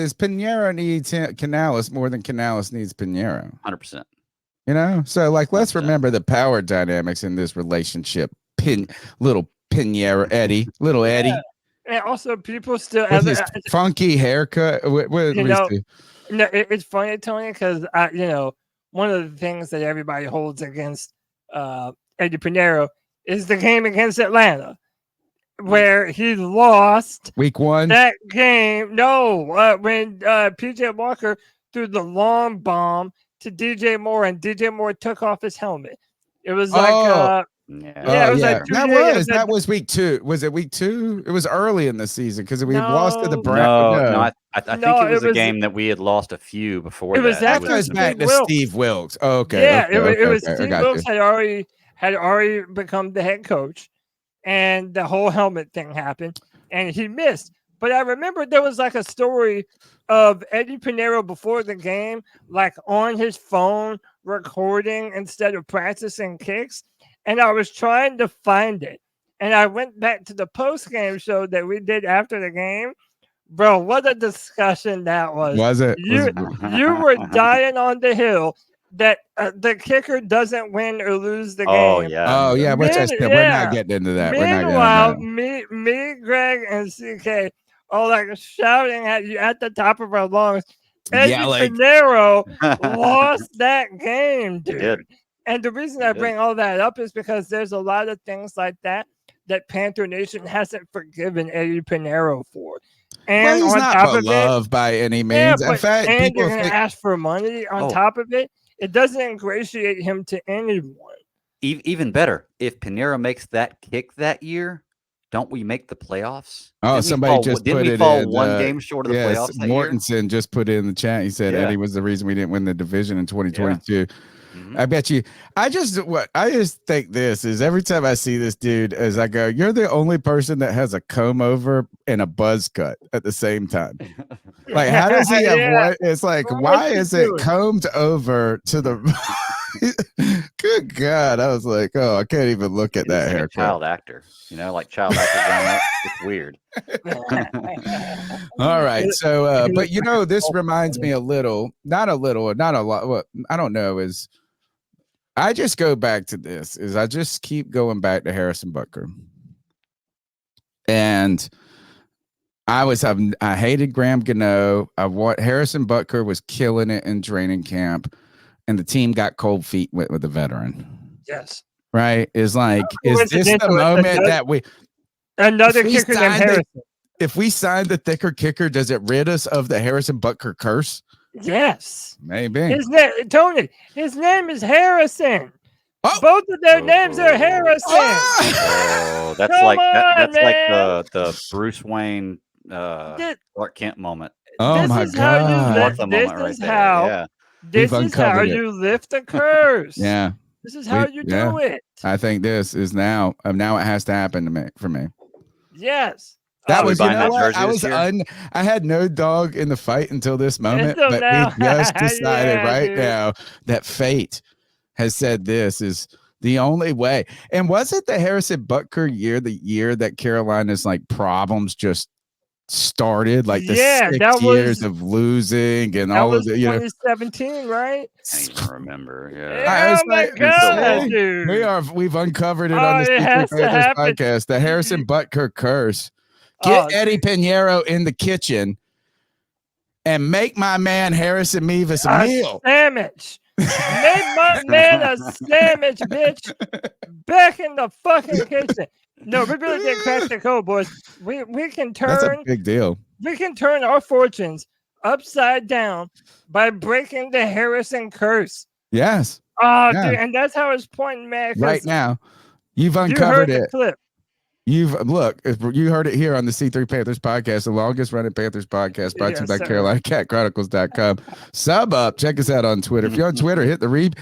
is Pinheiro needs Canales more than Canales needs Pinheiro. 100%. You know, so like let's 100%. remember the power dynamics in this relationship. Little Pinheiro Eddie, little Eddie. And also, people still with his funky haircut. It's funny, Tony, because one of the things that everybody holds against Eddie Pinheiro is the game against Atlanta, where he lost week 1. That game, when PJ Walker threw the long bomb to DJ Moore, and DJ Moore took off his helmet. It was like, that was week 2. Was it week 2? It was early in the season because we lost to the Browns. I think it was a game that we had lost a few before. It was that. That was back to Steve Wilkes. Oh, okay. Yeah, it was Steve Wilkes had already become the head coach, and the whole helmet thing happened, and he missed. But I remember there was like a story of Eddie Pinheiro before the game, like on his phone recording instead of practicing kicks. And I was trying to find it. And I went back to the post-game show that we did after the game. Bro, what a discussion that was. Was it? You were dying on the hill that the kicker doesn't win or lose the game. Oh, yeah. We're not getting into that. Meanwhile, me, Greg, and CK all like shouting at you at the top of our lungs. Eddie Pinheiro lost that game, dude. And the reason I bring all that up is because there's a lot of things like that Panther Nation hasn't forgiven Eddie Pinheiro for. And he's on not top beloved of it, by any means. In fact, and you're going to ask for money on top of it. It doesn't ingratiate him to anyone. Even better, if Pinheiro makes that kick that year, don't we make the playoffs? Oh, didn't we fall one game short of the playoffs? Mortensen just put it in the chat. He said Eddie was the reason we didn't win the division in 2022. Yeah. I bet you. I just think this is every time I see this dude, as I go, you're the only person that has a comb over and a buzz cut at the same time. Like, how does he avoid? It's like, why is it combed over to the? Good God! I was like, oh, I can't even look at that haircut. Child actor, like child actor growing up. It's weird. All right, so but this reminds me not a lot. What I don't know is. I just go back to this. I just keep going back to Harrison Butker, and I hated Graham Gano. Harrison Butker was killing it in training camp, and the team got cold feet with the veteran. Yes, right. Is this the moment that we another kicker than Harrison? If we sign the thicker kicker, does it rid us of the Harrison Butker curse? Yes, maybe. His name is Harrison. Oh. Both of their names are Harrison. Oh, that's like the Bruce Wayne Clark Kent moment. Oh my God! This is how you lift the curse. Yeah, this is how you do it. I think this is now. Now it has to happen for me. Yes. That was, I had no dog in the fight until this moment, but we just decided now that fate has said this is the only way. And was it the Harrison Butker year, the year that Carolina's problems just started, the 6 years of losing and all of it? 2017, right? I don't even remember. Yeah. Oh my God, dude. We've uncovered it on the C3 Panthers podcast. The Harrison Butker curse. Get Eddie Pinheiro in the kitchen and make my man Harrison Mevis a meal. Sandwich. Make my man a sandwich, bitch. Back in the fucking kitchen. No, we really did crack the code, boys. We can turn. That's a big deal. We can turn our fortunes upside down by breaking the Harrison curse. Yes. Oh, dude, and that's how it's pointing, man. Right now, you've uncovered it. The clip. You heard it here on the C3 Panthers podcast, the longest running Panthers podcast, brought to you by CarolinaCatChronicles.com. Sub up, check us out on Twitter. If you're on Twitter, hit the retweet